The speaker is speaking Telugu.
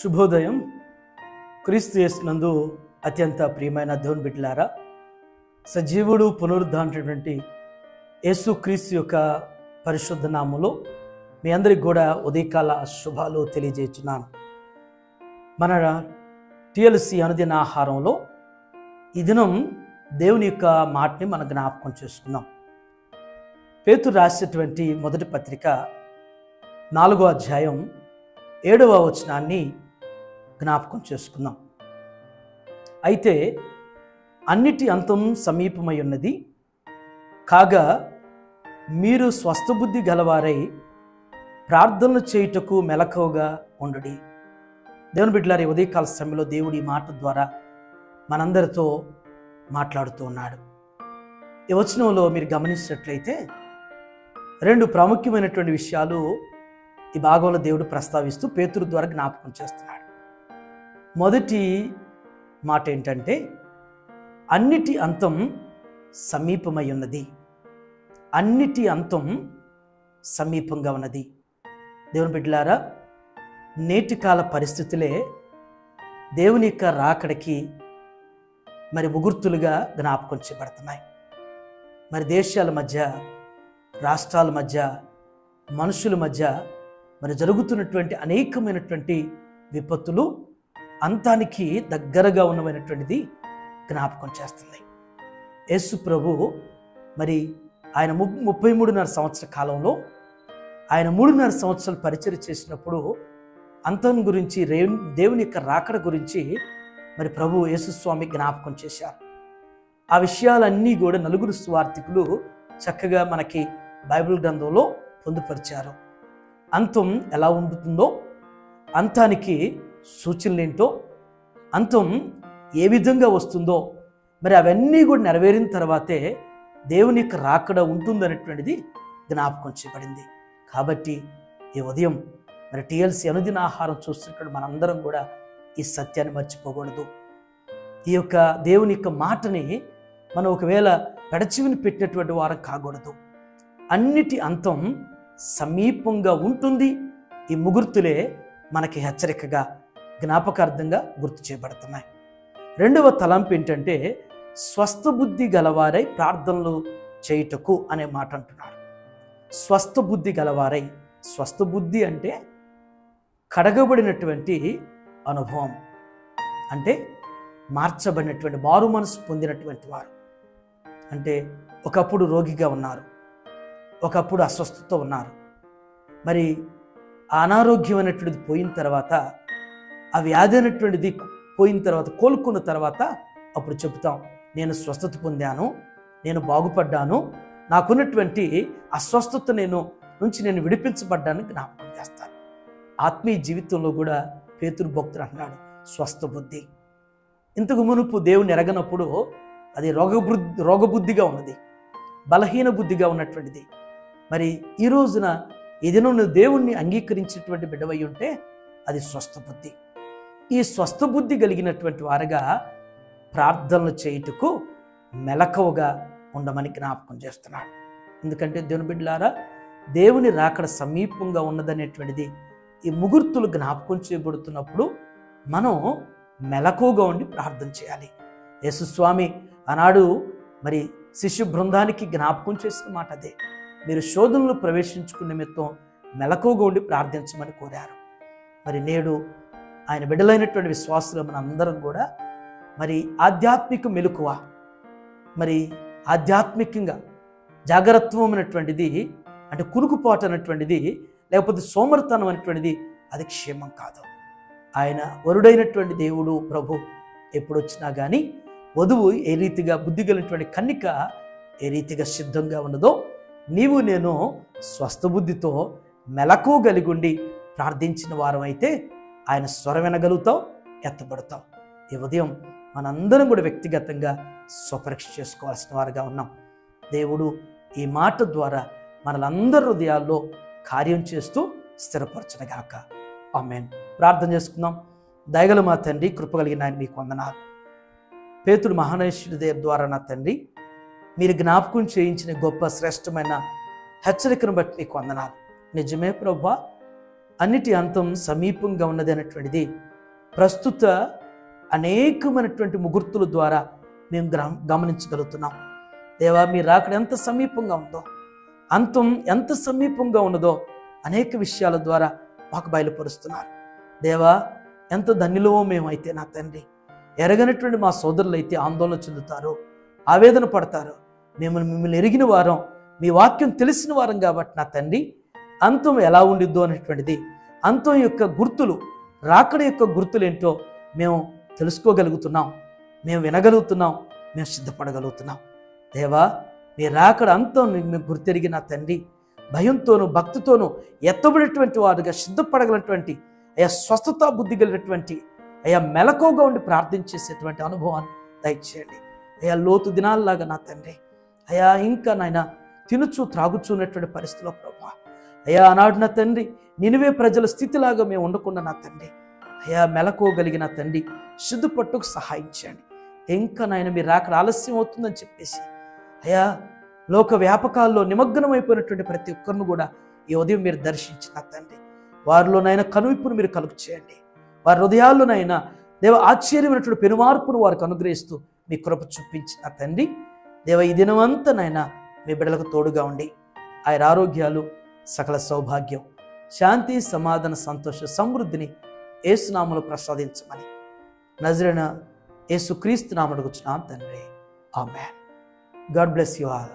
శుభోదయం. క్రీస్తు యేసునందు అత్యంత ప్రియమైన దేవుని బిడ్డలారా, సజీవుడు పునరుద్ధానటువంటి యేసు క్రీస్తు యొక్క పరిశుద్ధ నామములో మీ అందరికి కూడా ఉదయకాల శుభాలు తెలియజేస్తున్నాను. మన టిఎల్సి అనుదిన ఆహారంలో ఈ దినం దేవుని యొక్క మాటని మనం జ్ఞాపకం చేసుకుందాం. పేతురు రాసినటువంటి మొదటి పత్రిక 4వ అధ్యాయం 7వ వచనాన్ని జ్ఞాపకం చేసుకుందాం. అయితే అన్నిటి అంతం సమీపమై ఉన్నది, కాగా మీరు స్వస్థబుద్ధి గలవారై ప్రార్థనలు చేయుటకు మెలకువగా ఉండుడి. దేవుని బిడ్డలారా, ఉదయకాల సమయంలో దేవుడి మాట ద్వారా మనందరితో మాట్లాడుతూ ఉన్నాడు. ఈ వచనంలో మీరు గమనించినట్లయితే 2 ప్రాముఖ్యమైనటువంటి విషయాలు ఈ భాగంలో దేవుడు ప్రస్తావిస్తూ పేతురు ద్వారా జ్ఞాపకం చేస్తున్నాడు. మొదటి మాట ఏంటంటే, అన్నిటి అంతం సమీపమై ఉన్నది. అన్నిటి అంతం సమీపంగా ఉన్నది. దేవుని బిడ్డలారా, నేటి కాల పరిస్థితులే దేవుని యొక్క రాకడికి మరి ముగుర్తులుగా జ్ఞాపకం చేయబడుతున్నాయి. మరి దేశాల మధ్య, రాష్ట్రాల మధ్య, మనుషుల మధ్య మరి జరుగుతున్నటువంటి అనేకమైనటువంటి విపత్తులు అంతానికి దగ్గరగా ఉన్నమైనటువంటిది జ్ఞాపకం చేస్తుంది. యేసు ప్రభు మరి ఆయన 33.5 సంవత్సర కాలంలో ఆయన 3.5 సంవత్సరాలు పరిచర్య చేసినప్పుడు అంతం గురించి, దేవుని యొక్క రాకడ గురించి మరి ప్రభు యేసుస్వామి జ్ఞాపకం చేశారు. ఆ విషయాలన్నీ కూడా 4 సువార్థికులు చక్కగా మనకి బైబిల్ గ్రంథంలో పొందుపరిచారు. అంతం ఎలా ఉంటుందో, అంతానికి సూచనలు ఏంటో, అంతం ఏ విధంగా వస్తుందో, మరి అవన్నీ కూడా నెరవేరిన తర్వాతే దేవుని యొక్క రాకడ ఉంటుందనేటువంటిది జ్ఞాపకం చేయబడింది. కాబట్టి ఈ ఉదయం మరి టిఎల్సి అనుదిన ఆహారం చూస్తున్నటువంటి మనందరం కూడా ఈ సత్యాన్ని మర్చిపోకూడదు. ఈ యొక్క దేవుని యొక్క మాటని మనం ఒకవేళ పెడచివిని పెట్టినటువంటి వారం కాకూడదు. అన్నిటి అంతం సమీపంగా ఉంటుంది. ఈ ముగుర్తులే మనకి హెచ్చరికగా, జ్ఞాపకార్థంగా గుర్తు చేయబడుతున్నాయి. 2వ తలంపు ఏంటంటే, స్వస్థ బుద్ధి గలవారై ప్రార్థనలు చేయుటకు అనే మాట అంటున్నారు. స్వస్థ బుద్ధి గలవారై, స్వస్థ బుద్ధి అంటే కడగబడినటువంటి అనుభవం, అంటే మార్చబడినటువంటి, మారు మనసు పొందినటువంటి వారు. అంటే ఒకప్పుడు రోగిగా ఉన్నారు, ఒకప్పుడు అస్వస్థతతో ఉన్నారు. మరి అనారోగ్యం అనేటువంటిది పోయిన తర్వాత, ఆ వ్యాధి అనేటువంటిది పోయిన తర్వాత, కోలుకున్న తర్వాత అప్పుడు చెబుతాం, నేను స్వస్థత పొందాను, నేను బాగుపడ్డాను, నాకున్నటువంటి అస్వస్థత నుంచి నేను విడిపించబడ్డాను జ్ఞాపకం చేస్తాను. ఆత్మీయ జీవితంలో కూడా పేతురు భక్తుడు అంటున్నాడు, స్వస్థ బుద్ధి. ఇంతకు మునుపు దేవుని ఎరగనప్పుడు అది రోగబుద్ధిగా ఉన్నది, బలహీన బుద్ధిగా ఉన్నటువంటిది. మరి ఈ రోజున ఏదైనా నువ్వు దేవుణ్ణి అంగీకరించినటువంటి బిడ్డవై ఉంటే అది స్వస్థ బుద్ధి. ఈ స్వస్థ బుద్ధి కలిగినటువంటి వారుగా ప్రార్థనలు చేయుటకు మెలకువగా ఉండమని జ్ఞాపకం చేస్తున్నాడు. ఎందుకంటే దేవుని బిడ్డలారా, దేవుని రాకడ సమీపంగా ఉన్నదనేటువంటిది ఈ ముగుర్తులు జ్ఞాపకం చేయబడుతున్నప్పుడు మనం మెలకువగా ఉండి ప్రార్థన చేయాలి. యేసుస్వామి ఆనాడు మరి శిష్యు బృందానికి జ్ఞాపకం చేసిన మాట అదే, మీరు శోధనలు ప్రవేశించుకునే నిమిత్తం మెలకువగా ఉండి ప్రార్థించమని కోరారు. మరి నేడు ఆయన బిడ్డలైనటువంటి విశ్వాసులు మన అందరం కూడా మరి ఆధ్యాత్మిక మెలకువ, మరి ఆధ్యాత్మికంగా జాగ్రత్వం అనేటువంటిది, అంటే కునుకుపాటు అనేటువంటిది, లేకపోతే సోమరితనం అనేటువంటిది అది క్షేమం కాదు. ఆయన వరుడైనటువంటి దేవుడు ప్రభు ఎప్పుడు వచ్చినా కానీ వధువు ఏ రీతిగా, బుద్ధి కలిగినటువంటి కన్నిక ఏ రీతిగా సిద్ధంగా ఉన్నదో, నీవు నేను స్వస్థ బుద్ధితో మెలకు కలిగుండి ప్రార్థించిన వారం అయితే ఆయన స్వరం వినగలుగుతావు, ఎత్తబడతావు. ఈ ఉదయం మనందరం కూడా వ్యక్తిగతంగా స్వపరీక్ష చేసుకోవాల్సిన వారుగా ఉన్నాం. దేవుడు ఈ మాట ద్వారా మనలందరి హృదయాల్లో కార్యం చేస్తూ స్థిరపరచునగాక. ఆమేన్. ప్రార్థన చేసుకుందాం. దయగల మా తండ్రి, కృపగలిగిన ఆయన మీకు వందనాలు. పేతురు మహానేశ్వరుడి ద్వారా నా తండ్రి, మీరు జ్ఞాపకం చేయించిన గొప్ప శ్రేష్టమైన హెచ్చరికను బట్టి మీకు వందనాలు. నిజమే ప్రభువా, అన్నిటి అంతం సమీపంగా ఉన్నది అనేటువంటిది ప్రస్తుత అనేకమైనటువంటి ముహూర్తుల ద్వారా మేము గమనించగలుగుతున్నాం. దేవా, మీరు రాకడ ఎంత సమీపంగా ఉందో, అంతం ఎంత సమీపంగా ఉన్నదో అనేక విషయాల ద్వారా మాకు బయలుపరుస్తున్నారు. దేవా, ఎంత ధన్యులమో మేమైతే నా తండ్రి. ఎరగనటువంటి మా సోదరులు అయితే ఆందోళన చెందుతారు, ఆవేదన పడతారు. మిమ్మల్ని ఎరిగిన వారం, మీ వాక్యం తెలిసిన వారం కాబట్టి నా తండ్రి, అంతం ఎలా ఉండిద్దో అనేటువంటిది, అంతం యొక్క గుర్తులు, రాకడ యొక్క గుర్తులు ఏంటో మేము తెలుసుకోగలుగుతున్నాం, మేము వినగలుగుతున్నాం, మేము సిద్ధపడగలుగుతున్నాం. దేవా, మీ రాకడ అంతం మేము గుర్తెరిగి నా తండ్రి, భయంతోనూ భక్తితోనూ ఎత్తబడినటువంటి వారుగా సిద్ధపడగలటువంటి అయా స్వస్థత బుద్ధి కలిగినటువంటి అయా మెలకువగా ఉండి ప్రార్థించేసేటువంటి అనుభవాన్ని దయచేయండి. అయా లోతు దినాల్లాగా నా తండ్రి, అయా ఇంకా నాయన తినుచు త్రాగుచున్నటువంటి పరిస్థితిలో ప్రభా, అయా ఆనాడు నా తండ్రి నినివే ప్రజల స్థితిలాగా మేము ఉండకుండా నా తండ్రి, అయా మెలకువగలిగిన తండ్రి సిద్ధపట్టుకు సహాయం చేయండి. ఇంకా నాయన మీరు రాకడ ఆలస్యం అవుతుందని చెప్పేసి అయా లోక వ్యాపకాల్లో నిమగ్నమైపోయినటువంటి ప్రతి ఒక్కరిని కూడా ఈ ఉదయం మీరు దర్శించిన తండ్రి, వారిలోనైనా కనువిప్పును మీరు కలుగు చేయండి. వారి హృదయాల్లోనైనా దేవ ఆశ్చర్యమైనటువంటి పెనుమార్పును వారికి అనుగ్రహిస్తూ మీ కృప చూపించిన తండ్రి, దేవ ఈ దినమంతానైనా మీ బిడ్డలకు తోడుగా ఉండి ఆయన ఆరోగ్యాలు, సకల సౌభాగ్యం, శాంతి, సమాధాన, సంతోష, సమృద్ధిని యేసు నామములో ప్రసాదించమని నజరేయుడైన యేసుక్రీస్తు నామమున అడుగుచున్నాం తండ్రి. ఆమేన్. God bless you all.